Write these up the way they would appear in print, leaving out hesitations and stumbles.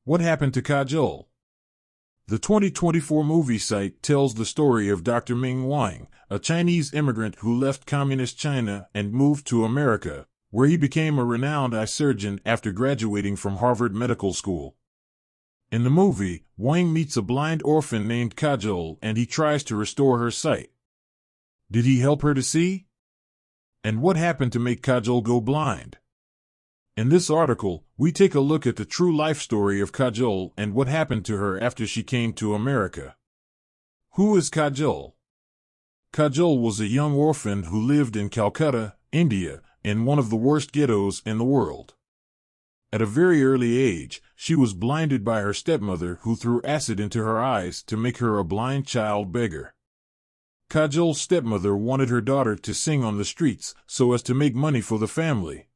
What happened to Kajal? The 2024 movie site tells the story of Dr. Ming Wang, a Chinese immigrant who left communist China and moved to America, where he became a renowned eye surgeon after graduating from Harvard Medical School. In the movie, Wang meets a blind orphan named Kajal and he tries to restore her sight. Did he help her to see? And what happened to make Kajal go blind? In this article, we take a look at the true life story of Kajal and what happened to her after she came to America. Who is Kajal? Kajal was a young orphan who lived in Calcutta, India, in one of the worst ghettos in the world. At a very early age, she was blinded by her stepmother who threw acid into her eyes to make her a blind child beggar. Kajal's stepmother wanted her daughter to sing on the streets so as to make money for the family.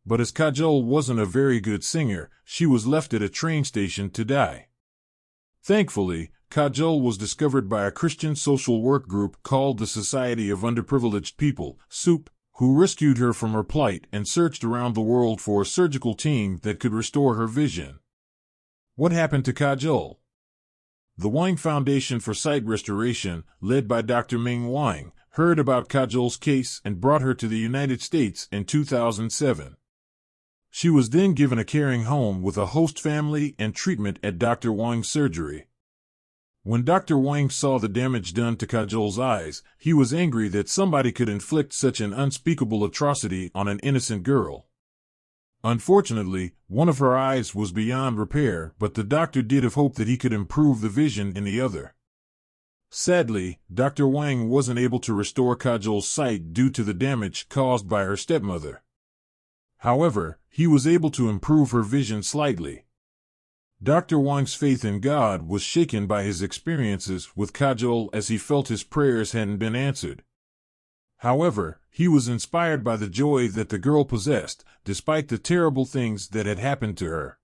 But as Kajal wasn't a very good singer, she was left at a train station to die. Thankfully, Kajal was discovered by a Christian social work group called the Society of Underprivileged People, SOUP, who rescued her from her plight and searched around the world for a surgical team that could restore her vision. What happened to Kajal? The Wang Foundation for Sight Restoration, led by Dr. Ming Wang, heard about Kajal's case and brought her to the United States in 2007. She was then given a caring home with a host family and treatment at Dr. Wang's surgery. When Dr. Wang saw the damage done to Kajal's eyes, he was angry that somebody could inflict such an unspeakable atrocity on an innocent girl. Unfortunately, one of her eyes was beyond repair, but the doctor did have hope that he could improve the vision in the other. Sadly, Dr. Wang wasn't able to restore Kajal's sight due to the damage caused by her stepmother. However, he was able to improve her vision slightly. Dr. Wang's faith in God was shaken by his experiences with Kajal as he felt his prayers hadn't been answered. However, he was inspired by the joy that the girl possessed, despite the terrible things that had happened to her.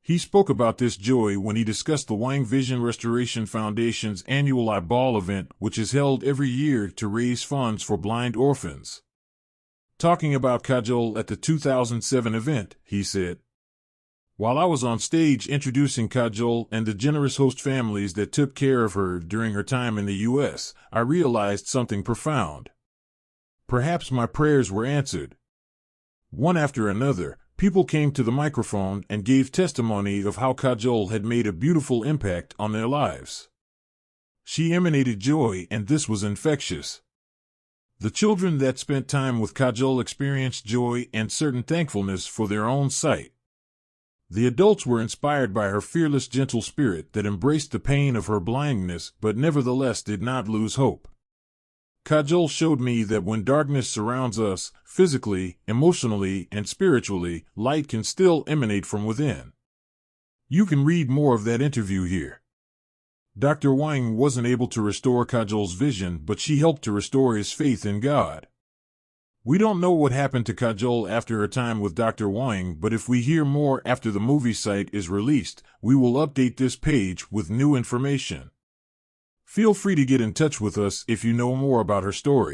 He spoke about this joy when he discussed the Wang Vision Restoration Foundation's annual eyeball event, which is held every year to raise funds for blind orphans. Talking about Kajal at the 2007 event, he said, "While I was on stage introducing Kajal and the generous host families that took care of her during her time in the U.S., I realized something profound. Perhaps my prayers were answered. One after another, people came to the microphone and gave testimony of how Kajal had made a beautiful impact on their lives. She emanated joy, and this was infectious. The children that spent time with Kajal experienced joy and certain thankfulness for their own sight. The adults were inspired by her fearless, gentle spirit that embraced the pain of her blindness but nevertheless did not lose hope. Kajal showed me that when darkness surrounds us, physically, emotionally, and spiritually, light can still emanate from within." You can read more of that interview here. Dr. Wang wasn't able to restore Kajal's vision, but she helped to restore his faith in God. We don't know what happened to Kajal after her time with Dr. Wang, but if we hear more after the movie site is released, we will update this page with new information. Feel free to get in touch with us if you know more about her story.